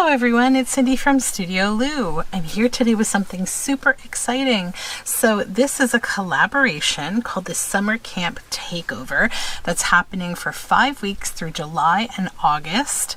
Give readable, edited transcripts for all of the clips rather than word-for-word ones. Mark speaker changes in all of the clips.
Speaker 1: everyone, it's Cindy from Studioloo. I'm here today with something super exciting. So this is a collaboration called the Summer Camp Takeover that's happening for 5 weeks through July and August.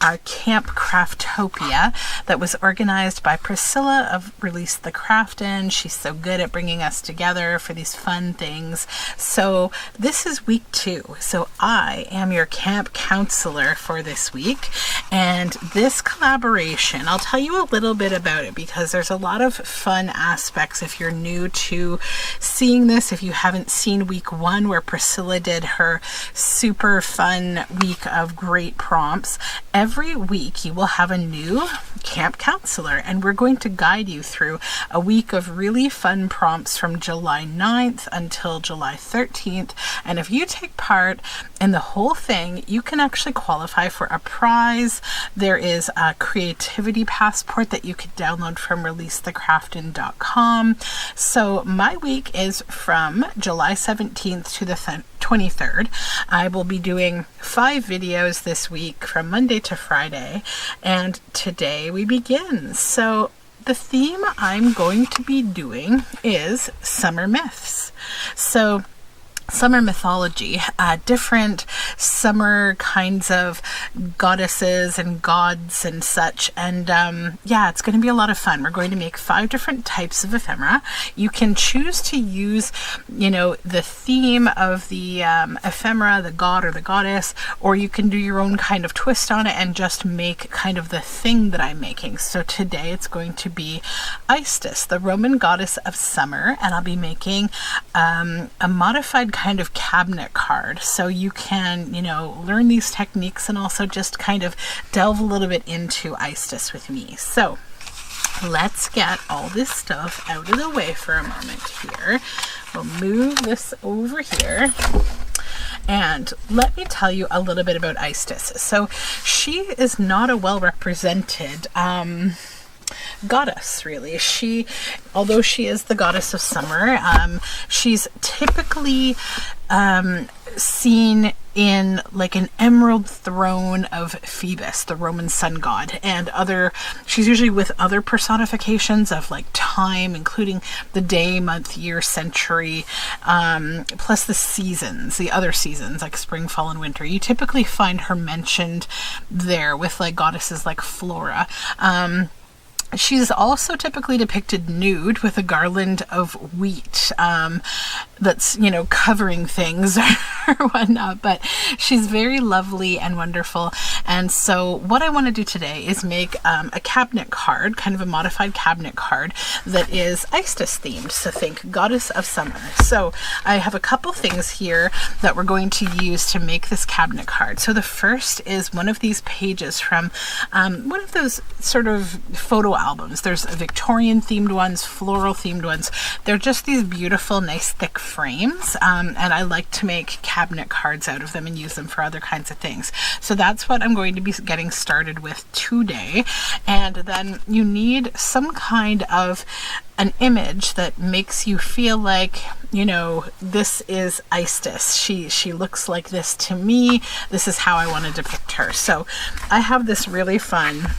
Speaker 1: Our Camp Craftopia that was organized by Priscilla of Release the Craftin. She's so good at bringing us together for these fun things. So this is week 2. So I am your camp counselor for this week. And this collaboration, I'll tell you a little bit about it because there's a lot of fun aspects if you're new to seeing this. If you haven't seen week 1 where Priscilla did her super fun week of great prompts, every week you will have a new camp counselor, and we're going to guide you through a week of really fun prompts from July 9th until July 13th. And if you take part in the whole thing, you can actually qualify for a prize. There is a creativity passport that you could download from releasethecraftin.com. So my week is from July 17th to the 23rd. I will be doing 5 videos this week from Monday to Friday, and today we begin. So the theme I'm going to be doing is summer myths. So summer mythology, different summer kinds of goddesses and gods and such. And yeah, it's going to be a lot of fun. We're going to make 5 different types of ephemera. You can choose to use, the theme of the ephemera, the god or the goddess, or you can do your own kind of twist on it and just make kind of the thing that I'm making. So today it's going to be Aestas, the Roman goddess of summer, and I'll be making a modified kind of cabinet card, so you can learn these techniques and also just kind of delve a little bit into Aestas with me. So let's get all this stuff out of the way for a moment here. We'll move this over here. And let me tell you a little bit about Aestas. So she is not a well-represented goddess, really. Although she is the goddess of summer, she's typically seen in like an emerald throne of Phoebus, the Roman sun god, and she's usually with other personifications of like time, including the day, month, year, century, plus the other seasons like spring, fall, and winter. You typically find her mentioned there with like goddesses like Flora. She's also typically depicted nude with a garland of wheat that's, covering things or whatnot, but she's very lovely and wonderful. And so what I want to do today is make a cabinet card, kind of a modified cabinet card that is Aestas themed. So think goddess of summer. So I have a couple things here that we're going to use to make this cabinet card. So the first is one of these pages from one of those sort of photo albums. There's Victorian themed ones, floral themed ones. They're just these beautiful, nice, thick frames. And I like to make cabinet cards out of them and use them for other kinds of things. So that's what I'm going to be getting started with today. And then you need some kind of an image that makes you feel like, this is Aestas. She looks like this to me. This is how I want to depict her. So I have this really fun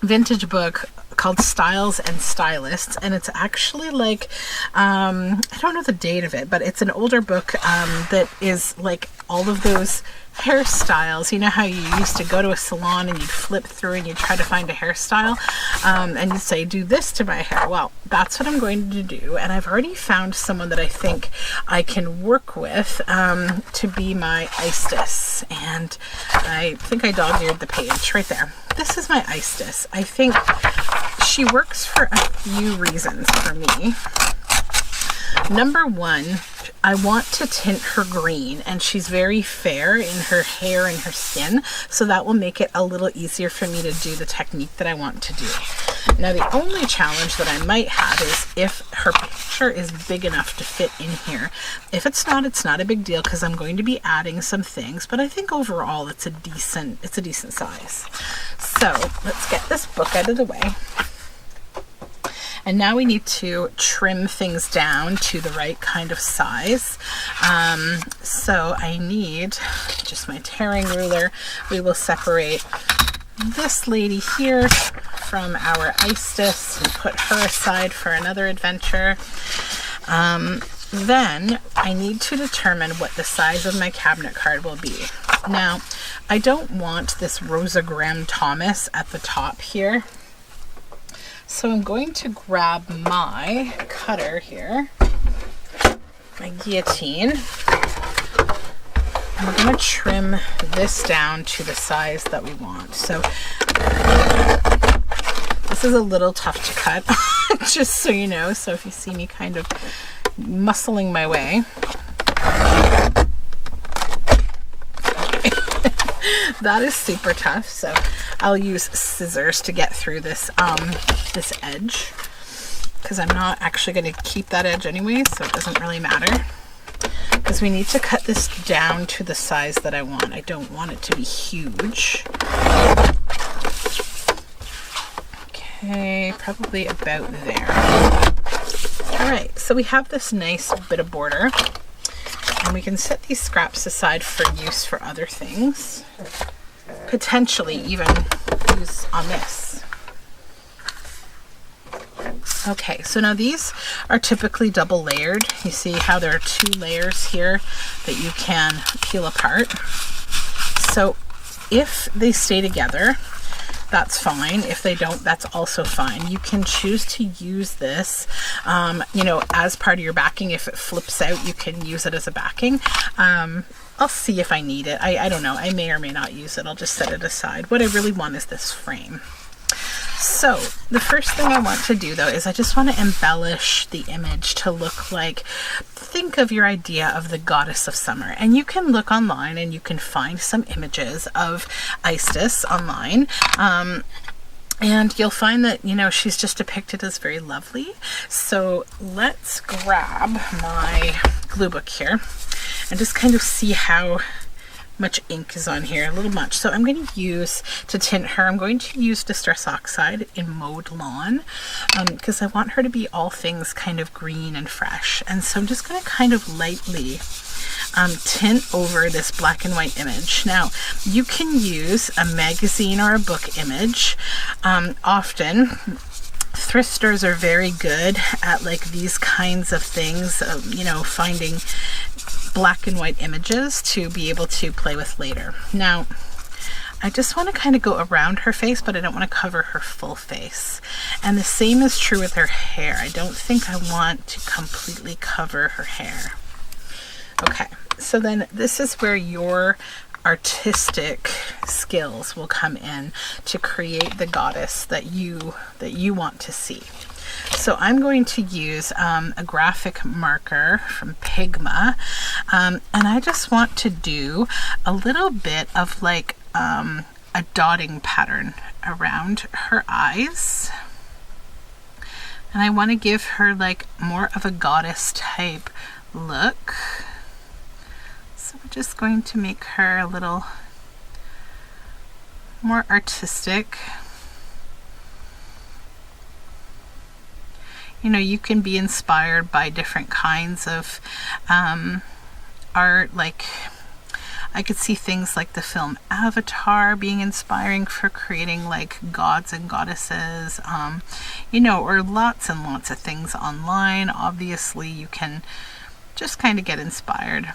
Speaker 1: vintage book called Styles and Stylists, and it's actually like I don't know the date of it, but it's an older book that is like all of those hairstyles. You know how you used to go to a salon and you'd flip through and you'd try to find a hairstyle, and you'd say, do this to my hair. Well, that's what I'm going to do, and I've already found someone that I think I can work with to be my Aestas, and I think I dog-eared the page right there. This is my Aestas. I think she works for a few reasons for me. Number 1, I want to tint her green, and she's very fair in her hair and her skin, so that will make it a little easier for me to do the technique that I want to do. Now, the only challenge that I might have is if her picture is big enough to fit in here. If it's not a big deal because I'm going to be adding some things, but I think overall it's a decent size. So let's get this book out of the way. And now we need to trim things down to the right kind of size. So I need just my tearing ruler. We will separate this lady here from our Aestas and put her aside for another adventure. Then I need to determine what the size of my cabinet card will be. Now, I don't want this Rosa Graham Thomas at the top here. So I'm going to grab my cutter here, my guillotine, and we're going to trim this down to the size that we want. So this is a little tough to cut, just so you know. So if you see me kind of muscling my way. That is super tough, so I'll use scissors to get through this this edge, because I'm not actually going to keep that edge anyway, so it doesn't really matter, because we need to cut this down to the size that I want. I don't want it to be huge. Okay, probably about there. Alright, so we have this nice bit of border, and we can set these scraps aside for use for other things. Potentially even use on this. Okay, so now these are typically double layered. You see how there are 2 layers here that you can peel apart. So if they stay together, that's fine. If they don't, that's also fine. You can choose to use this, you know, as part of your backing. If it flips out, you can use it as a backing. I'll see if I need it. I don't know. I may or may not use it. I'll just set it aside. What I really want is this frame. So the first thing I want to do though is I just want to embellish the image to look like, think of your idea of the goddess of summer, and you can look online and you can find some images of Aestas online, and you'll find that, you know, she's just depicted as very lovely. So let's grab my glue book here and just kind of see how much ink is on here, a little much. So I'm going to use, to tint her, I'm going to use Distress Oxide in Mowed Lawn, because I want her to be all things kind of green and fresh. And so I'm just going to kind of lightly tint over this black and white image. Now, you can use a magazine or a book image. Often, thrift stores are very good at like these kinds of things, you know, finding black and white images to be able to play with later. Now, I just want to kind of go around her face, but I don't want to cover her full face. And the same is true with her hair. I don't think I want to completely cover her hair. Okay, so then this is where your artistic skills will come in to create the goddess that you want to see. So I'm going to use a graphic marker from Pigma, and I just want to do a little bit of like a dotting pattern around her eyes, and I want to give her like more of a goddess type look. So we're just going to make her a little more artistic. You know, you can be inspired by different kinds of art. Like, I could see things like the film Avatar being inspiring for creating like gods and goddesses, you know, or lots and lots of things online. Obviously, you can just kind of get inspired.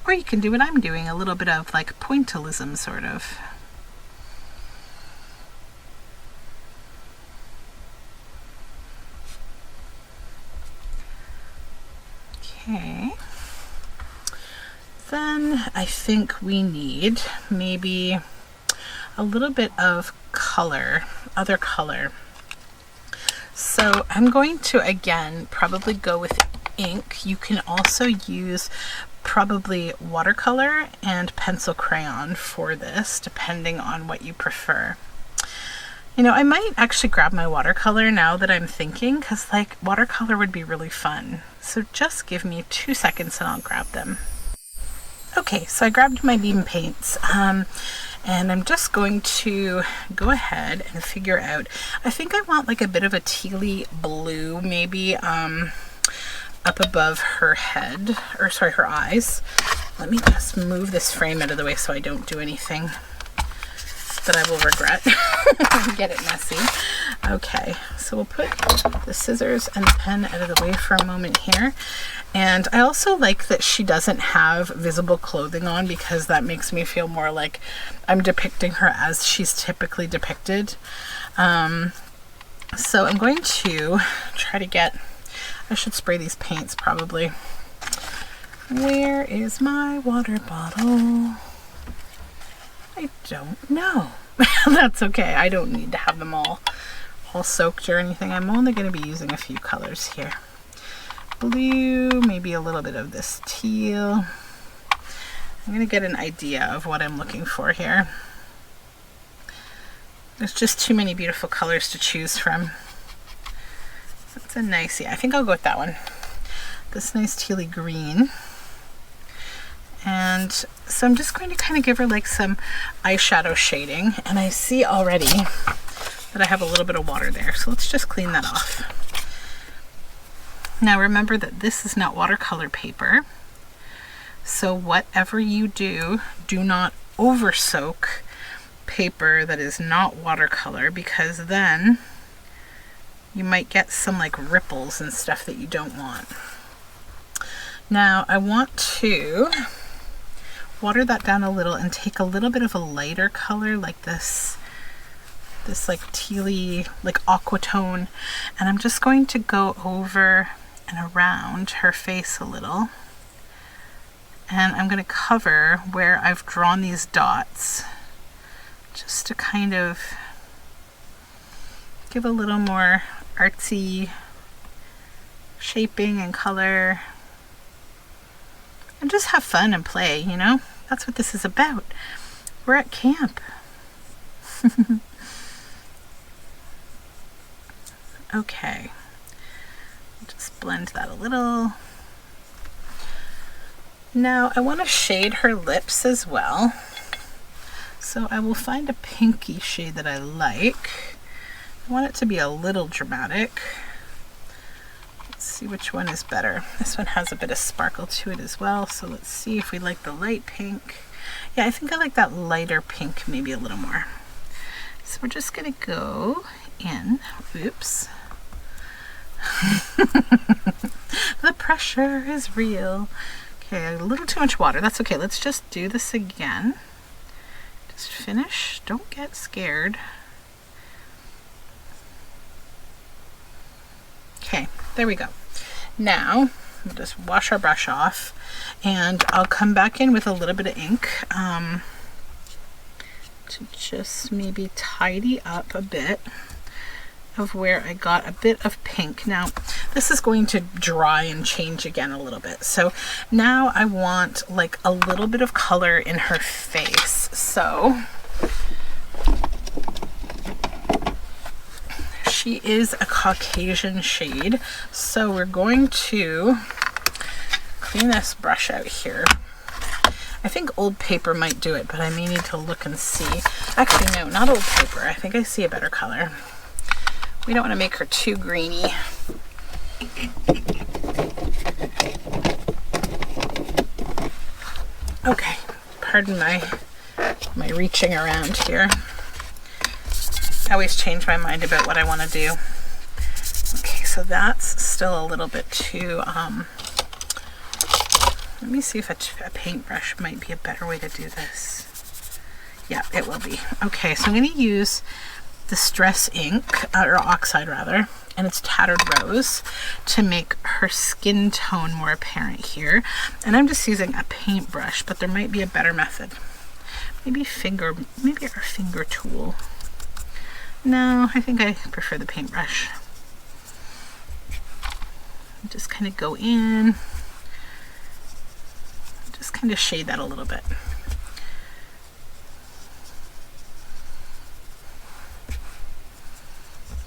Speaker 1: Or you can do what I'm doing, a little bit of like pointillism sort of. Okay, then I think we need maybe a little bit of color, other color. So I'm going to, again, probably go with ink. You can also use probably watercolor and pencil crayon for this, depending on what you prefer. You know, I might actually grab my watercolor now that I'm thinking, because like watercolor would be really fun. So just give me 2 seconds and I'll grab them. Okay, so I grabbed my beam paints, and I'm just going to go ahead and figure out, I think I want like a bit of a tealy blue, maybe up above her head, or sorry, her eyes. Let me just move this frame out of the way so I don't do anything that I will regret. Get it messy. Okay, so we'll put the scissors and the pen out of the way for a moment here. And I also like that she doesn't have visible clothing on, because that makes me feel more like I'm depicting her as she's typically depicted. So I'm going to try to get, I should spray these paints probably. Where is my water bottle? I don't know. That's okay. I don't need to have them all soaked or anything. I'm only going to be using a few colors here. Blue, maybe a little bit of this teal. I'm going to get an idea of what I'm looking for here. There's just too many beautiful colors to choose from. That's a nice, yeah, I think I'll go with that one. This nice tealy green. And so I'm just going to kind of give her like some eyeshadow shading, and I see already that I have a little bit of water there, so let's just clean that off. Now remember that this is not watercolor paper, so whatever you do, do not over soak paper that is not watercolor, because then you might get some like ripples and stuff that you don't want. Now I want to water that down a little and take a little bit of a lighter color like this like tealy, like aqua tone, and I'm just going to go over and around her face a little, and I'm going to cover where I've drawn these dots just to kind of give a little more artsy shaping and color. And just have fun and play, you know? That's what this is about. We're at camp. Okay. Just blend that a little. Now I want to shade her lips as well. So I will find a pinky shade that I like. I want it to be a little dramatic. Let's see which one is better. This one has a bit of sparkle to it as well, so let's see if we like the light pink. Yeah, I think I like that lighter pink maybe a little more. So we're just gonna go in, oops. The pressure is real. Okay, a little too much water, that's okay. Let's just do this again. Just finish, don't get scared. Okay, there we go. Now, we'll just wash our brush off, and I'll come back in with a little bit of ink to just maybe tidy up a bit of where I got a bit of pink. Now, this is going to dry and change again a little bit. So now I want like a little bit of color in her face. So she is a Caucasian shade, so we're going to clean this brush out here. I think old paper might do it, but I may need to look and see. Actually, no, not old paper. I think I see a better color. We don't want to make her too greeny. Okay, pardon my reaching around here. I always change my mind about what I want to do. Okay, so that's still a little bit too, let me see if a paintbrush might be a better way to do this. Yeah, it will be. Okay, so I'm going to use Distress ink, or oxide rather, and it's Tattered Rose, to make her skin tone more apparent here. And I'm just using a paintbrush, but there might be a better method. Maybe our finger tool. No, I think I prefer the paintbrush. Just kind of go in, just kind of shade that a little bit.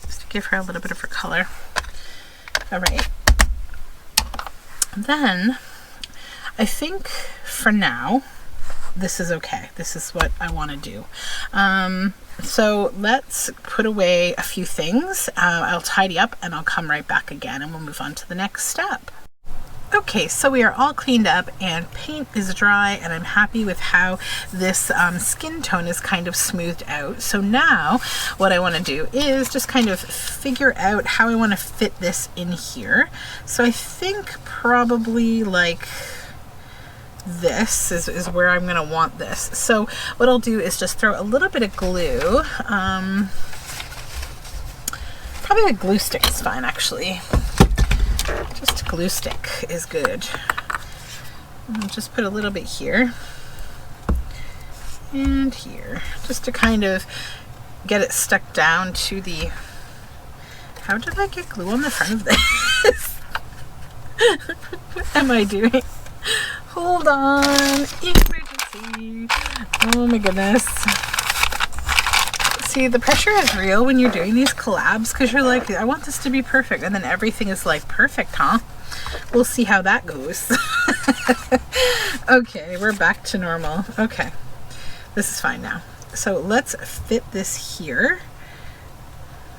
Speaker 1: Just to give her a little bit of her color. All right. Then, I think for now, this is okay. This is what I want to do. So let's put away a few things. I'll tidy up and I'll come right back again and we'll move on to the next step. Okay, so we are all cleaned up and paint is dry, and I'm happy with how this skin tone is kind of smoothed out. So now what I want to do is just kind of figure out how I want to fit this in here. So I think probably like this is where I'm going to want this. So what I'll do is just throw a little bit of glue. Probably a glue stick is fine, actually. Just a glue stick is good. I'll just put a little bit here and here, just to kind of get it stuck down to the... How did I get glue on the front of this? What am I doing? Hold on. Emergency. Oh my goodness. See, the pressure is real when you're doing these collabs, because you're like, I want this to be perfect, and then everything is like, perfect, huh? We'll see how that goes. Okay, we're back to normal. Okay, this is fine now. So let's fit this here.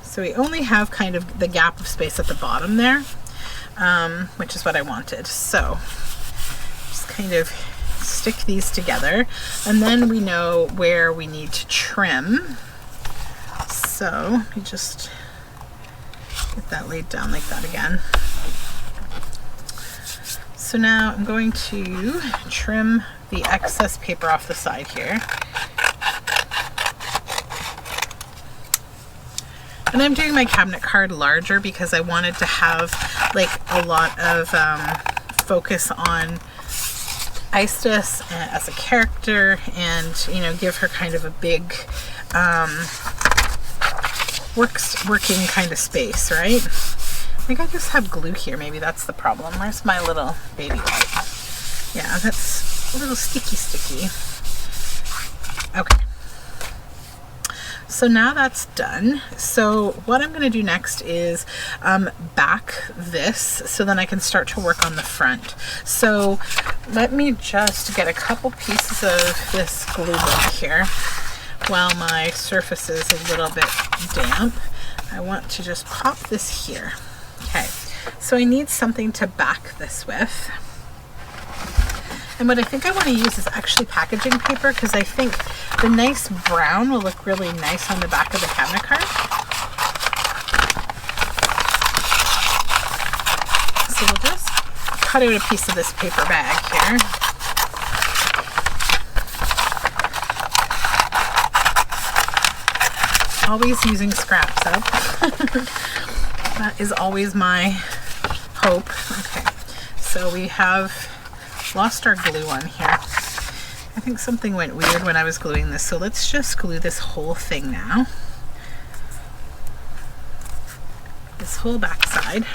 Speaker 1: So we only have kind of the gap of space at the bottom there, which is what I wanted. So just kind of stick these together, and then we know where we need to trim. So you just get that laid down like that again. So now I'm going to trim the excess paper off the side here. And I'm doing my cabinet card larger because I wanted to have like a lot of focus on Aestas as a character, and you know, give her kind of a big working kind of space, right? I think I just have glue here. Maybe that's the problem. Where's my little baby wipe? Yeah, that's a little sticky. Okay. So now that's done. So what I'm going to do next is back this so then I can start to work on the front. So let me just get a couple pieces of this glue book here. While my surface is a little bit damp, I want to just pop this here. Okay, so I need something to back this with. And what I think I want to use is actually packaging paper, because I think the nice brown will look really nice on the back of the cabinet card. So we'll just cut out a piece of this paper bag here. Always using scraps up. That is always my hope. Okay, so we have lost our glue on here. I think something went weird when I was gluing this, so let's just glue this whole thing now. This whole back side.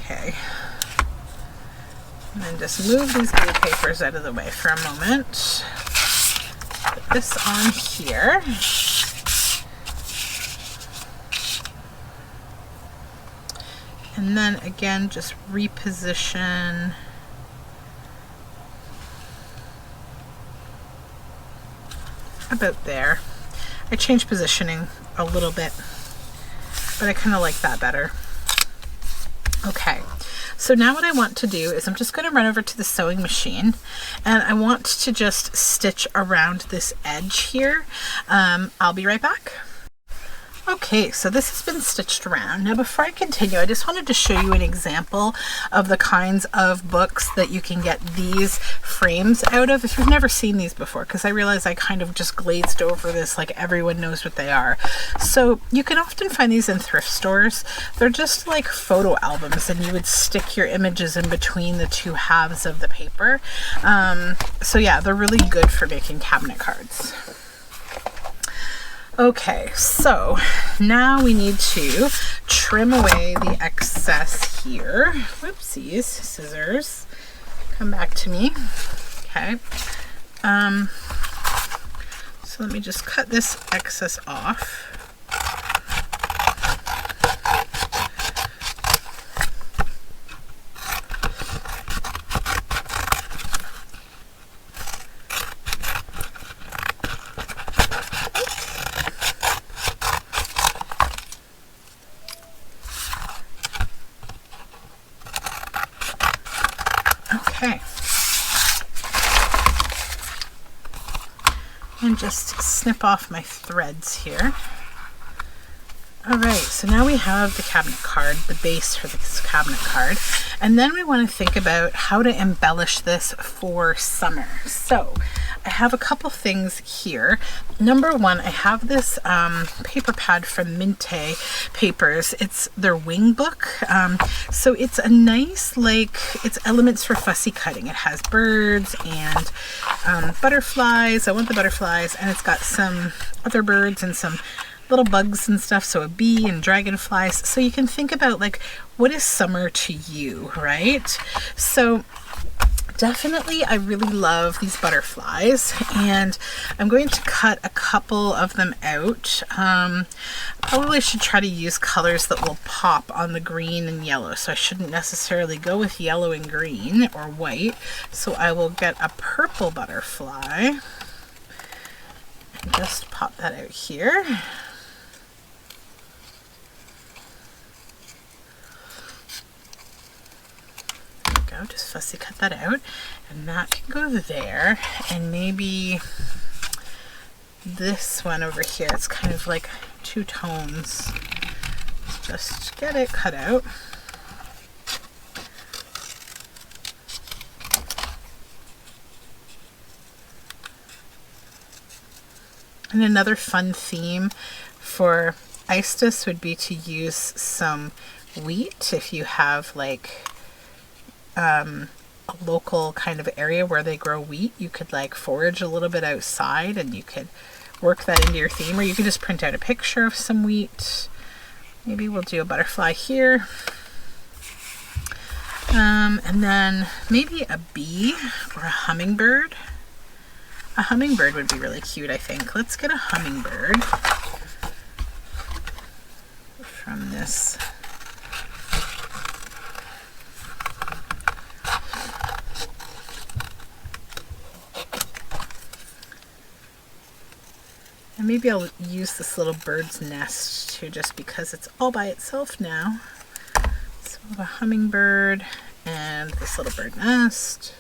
Speaker 1: Okay. And then just move these glue papers out of the way for a moment. Put this on here. And then again, just reposition about there. I changed positioning a little bit, but I kind of like that better. Okay. So now what I want to do is I'm just going to run over to the sewing machine, and I want to just stitch around this edge here. I'll be right back. Okay, so this has been stitched around. Now before I continue, I just wanted to show you an example of the kinds of books that you can get these frames out of if you've never seen these before, because I realize I kind of just glazed over this like everyone knows what they are. So you can often find these in thrift stores. They're just like photo albums, and you would stick your images in between the two halves of the paper. So yeah, they're really good for making cabinet cards. Okay, so now we need to trim away the excess here. Whoopsies, scissors. Come back to me. Okay. So let me just cut this excess off. Okay. And just snip off my threads here. Alright, so now we have the cabinet card, the base for this cabinet card, and then we want to think about how to embellish this for summer. So I have a couple things here. Number one, I have this paper pad from Minte Papers. It's their wing book. So it's a nice, like, it's elements for fussy cutting. It has birds and butterflies. I want the butterflies, and it's got some other birds and some little bugs and stuff, so a bee and dragonflies. So you can think about, like, what is summer to you, right? So definitely I really love these butterflies, and I'm going to cut a couple of them out. Probably should try to use colors that will pop on the green and yellow, so I shouldn't necessarily go with yellow and green or white. So I will get a purple butterfly and just pop that out here. Just fussy cut that out, and that can go there, and maybe this one over here, it's kind of like two tones. Just get it cut out. And another fun theme for Aestas would be to use some wheat if you have like a local kind of area where they grow wheat. You could like forage a little bit outside and you could work that into your theme, or you could just print out a picture of some wheat. Maybe we'll do a butterfly here. And then maybe a bee or a hummingbird. A hummingbird would be really cute, I think. Let's get a hummingbird from this. And maybe I'll use this little bird's nest too, just because it's all by itself now. So a hummingbird and this little bird nest.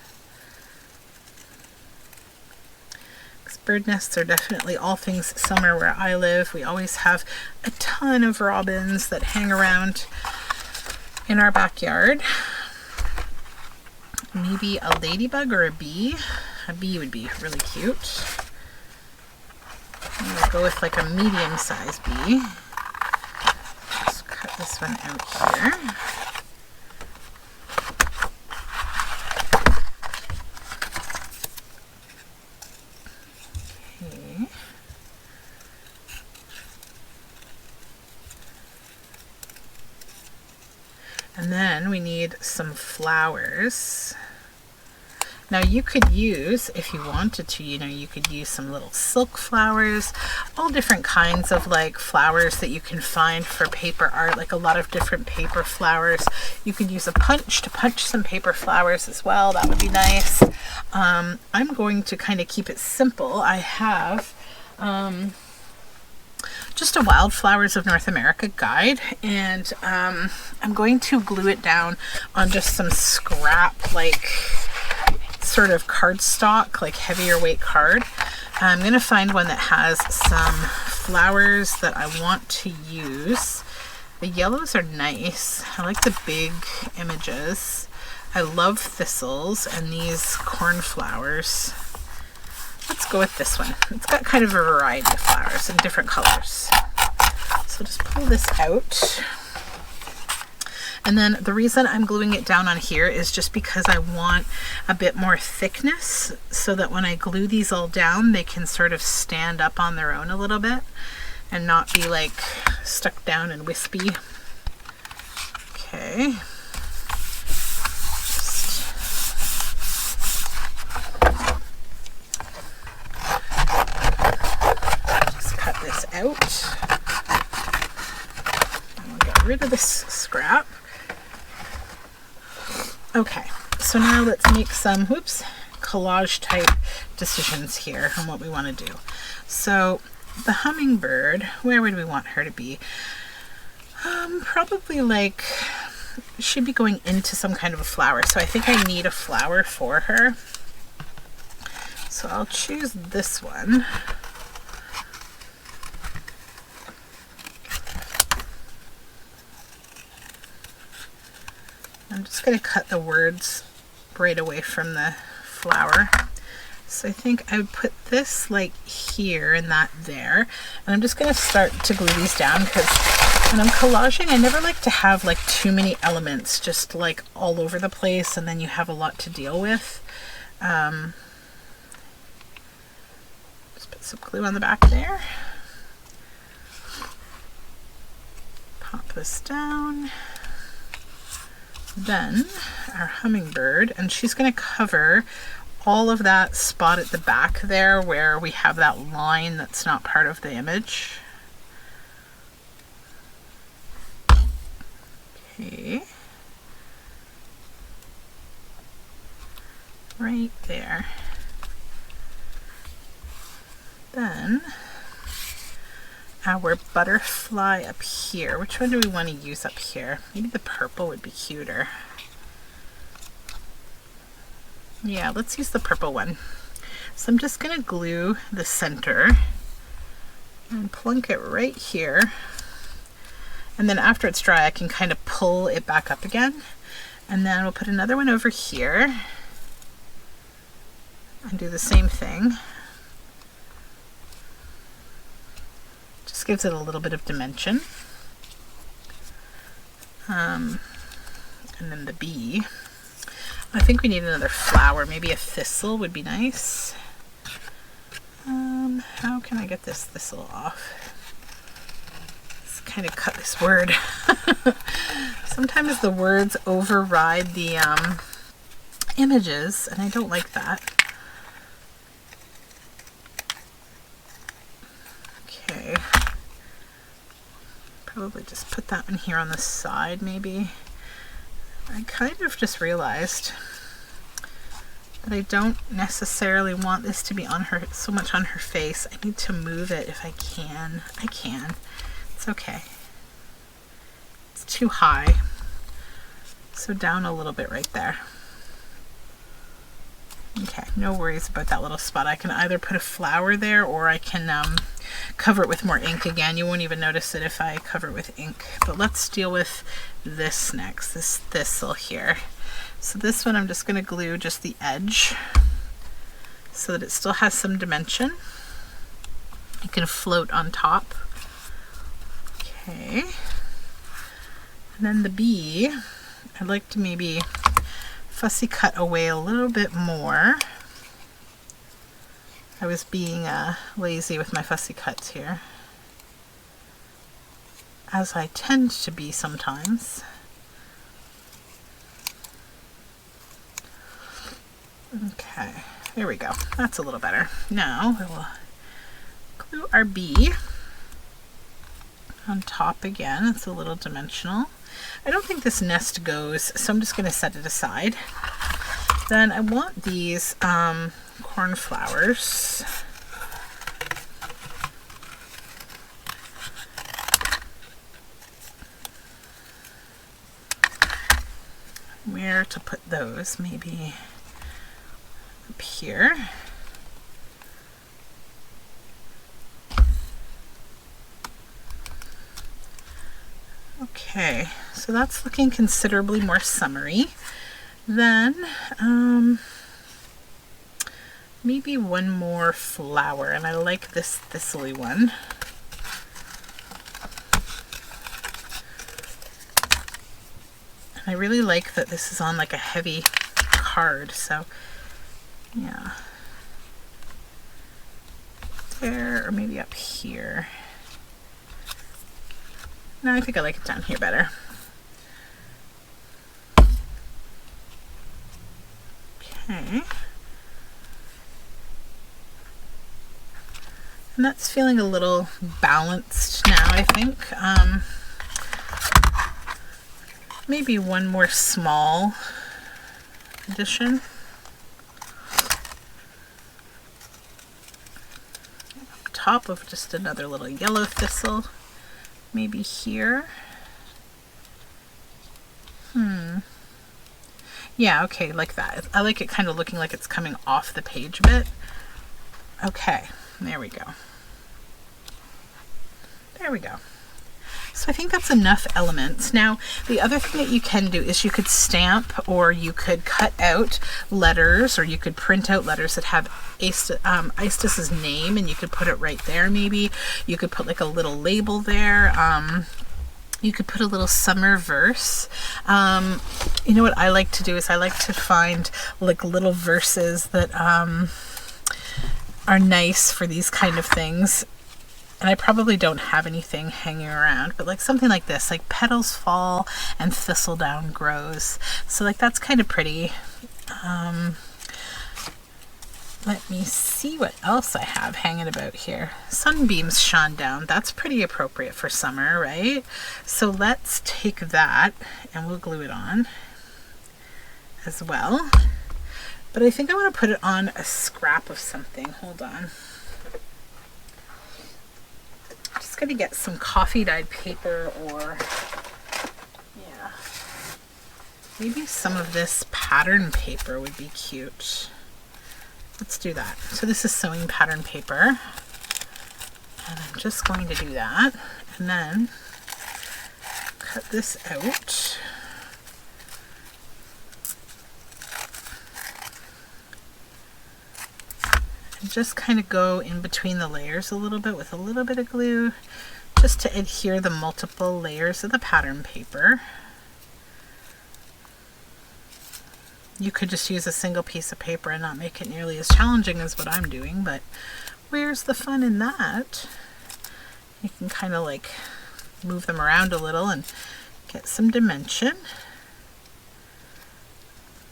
Speaker 1: Because bird nests are definitely all things summer where I live. We always have a ton of robins that hang around in our backyard. Maybe a ladybug or a bee. A bee would be really cute. I'm gonna go with like a medium-sized bee. Just cut this one out here. Okay. And then we need some flowers. Now you could use, if you wanted to, you know, you could use some little silk flowers, all different kinds of like flowers that you can find for paper art, like a lot of different paper flowers. You could use a punch to punch some paper flowers as well. That would be nice. I'm going to kind of keep it simple. I have just a Wildflowers of North America guide, and I'm going to glue it down on just some scrap, like sort of cardstock, like heavier weight card. I'm going to find one that has some flowers that I want to use. The yellows are nice. I like the big images. I love thistles and these cornflowers. Let's go with this one. It's got kind of a variety of flowers in different colors. So just pull this out. And then the reason I'm gluing it down on here is just because I want a bit more thickness so that when I glue these all down, they can sort of stand up on their own a little bit and not be like stuck down and wispy. Okay. Just cut this out. And we'll get rid of this scrap. Okay, so now let's make some, collage type decisions here on what we want to do. So the hummingbird, where would we want her to be? Probably like should be going into some kind of a flower. So I think I need a flower for her. So I'll choose this one. I'm just going to cut the words right away from the flower. So I think I would put this like here and that there. And I'm just going to start to glue these down, because when I'm collaging, I never like to have like too many elements just like all over the place, and then you have a lot to deal with. Just put some glue on the back there. Pop this down. Then our hummingbird, and she's going to cover all of that spot at the back there where we have that line that's not part of the image. Okay. Right there. Then our butterfly up here. Which one do we want to use up here? Maybe the purple would be cuter. Yeah, let's use the purple one. So I'm just going to glue the center and plunk it right here. And then after it's dry, I can kind of pull it back up again. And then we'll put another one over here and do the same thing. Just gives it a little bit of dimension. And then the bee. I think we need another flower. Maybe a thistle would be nice. How can I get this thistle off? Let's kind of cut this word. Sometimes the words override the images, and I don't like that. Okay. Probably just put that one here on the side, maybe. I kind of just realized that I don't necessarily want this to be on her, so much on her face. I need to move it if I can. I can. It's okay. It's too high. So down a little bit right there. Okay, no worries about that little spot. I can either put a flower there, or I can cover it with more ink again. You won't even notice it if I cover it with ink. But let's deal with this next, this thistle here. So this one I'm just going to glue just the edge so that it still has some dimension. It can float on top. Okay. And then the bee, I'd like to maybe fussy cut away a little bit more. I was being lazy with my fussy cuts here, as I tend to be sometimes. Okay, there we go. That's a little better. Now we will glue our bee on top again. It's a little dimensional. I don't think this nest goes, so I'm just going to set it aside. Then I want these cornflowers. Where to put those? Maybe up here. Okay, so that's looking considerably more summery. Then maybe one more flower, and I like this thistly one. And I really like that this is on like a heavy card, so yeah. There, or maybe up here. No, I think I like it down here better. Okay. And that's feeling a little balanced now, I think. Maybe one more small addition. Up top of just another little yellow thistle. Maybe here. Yeah, okay, like that. I like it kind of looking like it's coming off the page a bit. Okay, there we go. There we go. So I think that's enough elements. Now, the other thing that you can do is you could stamp, or you could cut out letters, or you could print out letters that have Aestas's name, and you could put it right there maybe. You could put like a little label there. You could put a little summer verse. You know what I like to do is I like to find like little verses that are nice for these kind of things. And I probably don't have anything hanging around, but like something like this, like petals fall and thistledown grows. So like that's kind of pretty. Let me see what else I have hanging about here. Sunbeams shone down. That's pretty appropriate for summer, right? So let's take that and we'll glue it on as well. But I think I want to put it on a scrap of something. Hold on. I'm just going to get some coffee dyed paper, or yeah, maybe some of this pattern paper would be cute. Let's do that. So this is sewing pattern paper, and I'm just going to do that and then cut this out. And just kind of go in between the layers a little bit with a little bit of glue, just to adhere the multiple layers of the pattern paper. You could just use a single piece of paper and not make it nearly as challenging as what I'm doing, but where's the fun in that? You can kind of like move them around a little and get some dimension.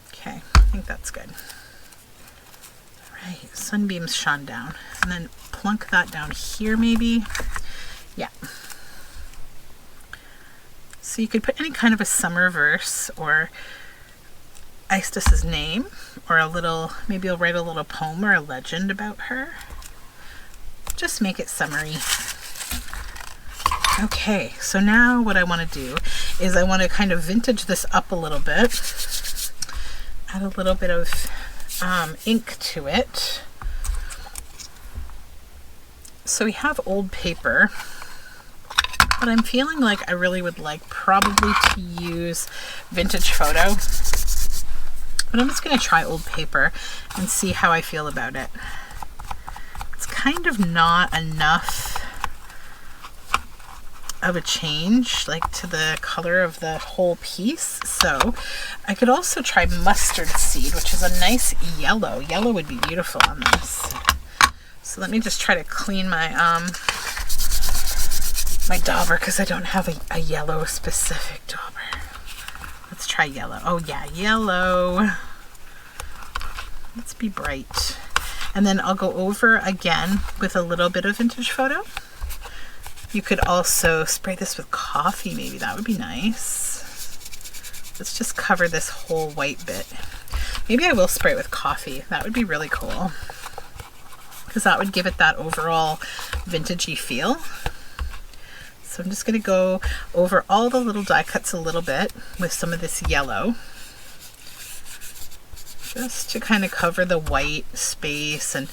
Speaker 1: Okay, I think that's good. All right, sunbeams shone down, and then plunk that down here maybe. Yeah. So you could put any kind of a summer verse, or Aestas's name, or a little, maybe I'll write a little poem or a legend about her. Just make it summery. Okay, so now what I want to do is I want to kind of vintage this up a little bit, add a little bit of ink to it. So we have old paper, but I'm feeling like I really would like probably to use vintage photo. But I'm just going to try old paper and see how I feel about it. It's kind of not enough of a change, like to the color of the whole piece. So I could also try mustard seed, which is a nice yellow. Yellow would be beautiful on this. So let me just try to clean my my dauber, because I don't have a yellow specific dauber. Let's try yellow. Oh yeah, yellow. Let's be bright. And then I'll go over again with a little bit of vintage photo. You could also spray this with coffee, maybe. That would be nice. Let's just cover this whole white bit. Maybe I will spray it with coffee. That would be really cool, because that would give it that overall vintagey feel. So I'm just going to go over all the little die cuts a little bit with some of this yellow, just to kind of cover the white space and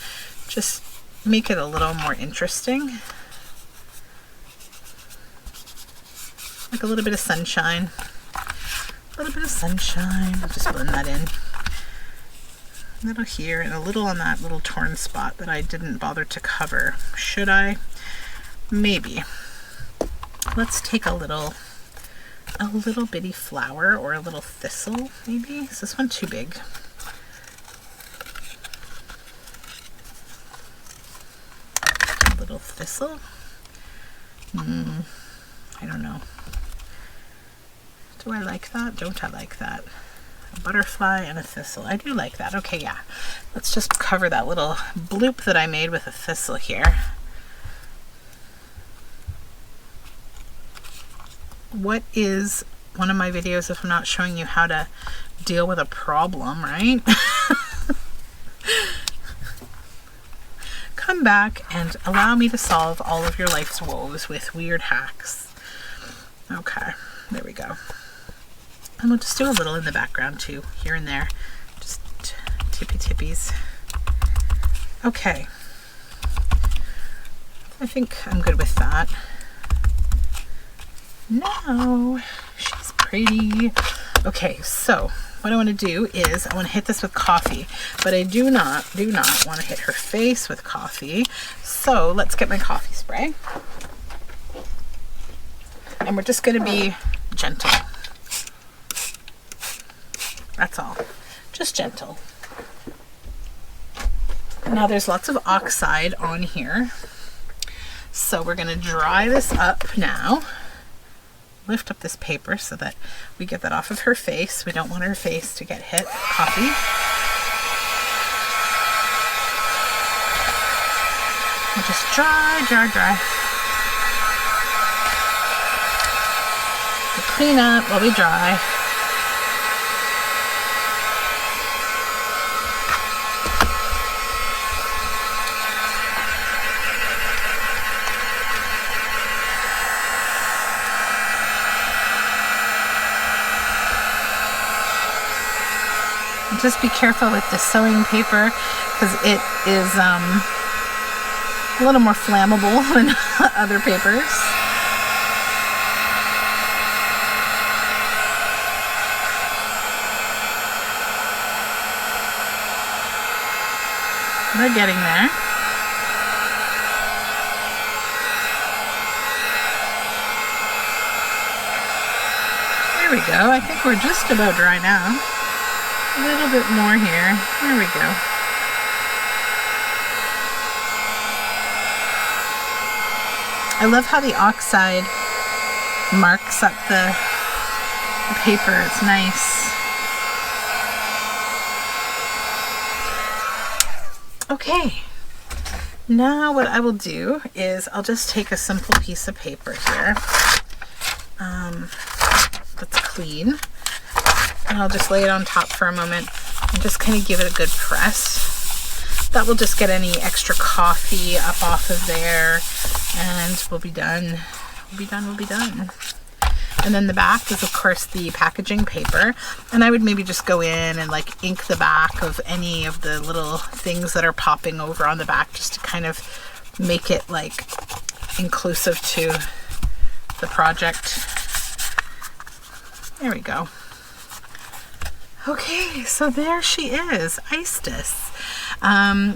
Speaker 1: just make it a little more interesting. Like a little bit of sunshine. A little bit of sunshine. I'll just blend that in. A little here and a little on that little torn spot that I didn't bother to cover. Should I? Maybe. Let's take a little bitty flower, or a little thistle maybe. Is this one too big? A little thistle? I don't know. Do I like that? Don't I like that? A butterfly and a thistle. I do like that. Okay, yeah. Let's just cover that little bloop that I made with a thistle here. What is one of my videos if I'm not showing you how to deal with a problem, right? Come back and allow me to solve all of your life's woes with weird hacks. Okay, there we go. And we'll just do a little in the background too, here and there. Just tippy-tippies. Okay. I think I'm good with that. Now, she's pretty. Okay, so what I want to do is I want to hit this with coffee, but I do not want to hit her face with coffee. So let's get my coffee spray. And we're just going to be gentle. That's all. Just gentle. Now there's lots of oxide on here. So we're going to dry this up now. Lift up this paper so that we get that off of her face. We don't want her face to get hit with coffee. We'll just dry. We'll clean up while we dry. Just be careful with the sewing paper because it is a little more flammable than other papers. We're getting there. There we go. I think we're just about dry now. A little bit more here. There we go. I love how the oxide marks up the paper. It's nice. Okay. Now what I will do is I'll just take a simple piece of paper here that's clean. And I'll just lay it on top for a moment and just kind of give it a good press. That will just get any extra coffee up off of there and we'll be done. We'll be done. And then the back is of course the packaging paper. And I would maybe just go in and like ink the back of any of the little things that are popping over on the back just to kind of make it like inclusive to the project. There we go. Okay, so there she is, Aestas.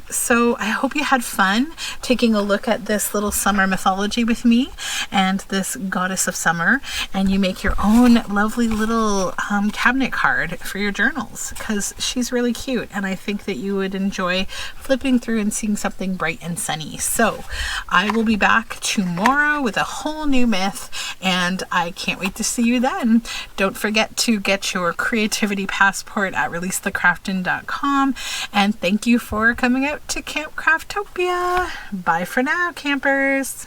Speaker 1: So I hope you had fun taking a look at this little summer mythology with me and this goddess of summer, and you make your own lovely little cabinet card for your journals because she's really cute and I think that you would enjoy flipping through and seeing something bright and sunny. So I will be back tomorrow with a whole new myth and I can't wait to see you then. Don't forget to get your creativity passport at releasethecraftin.com, and thank you for coming out to Camp Craftopia. Bye for now, campers.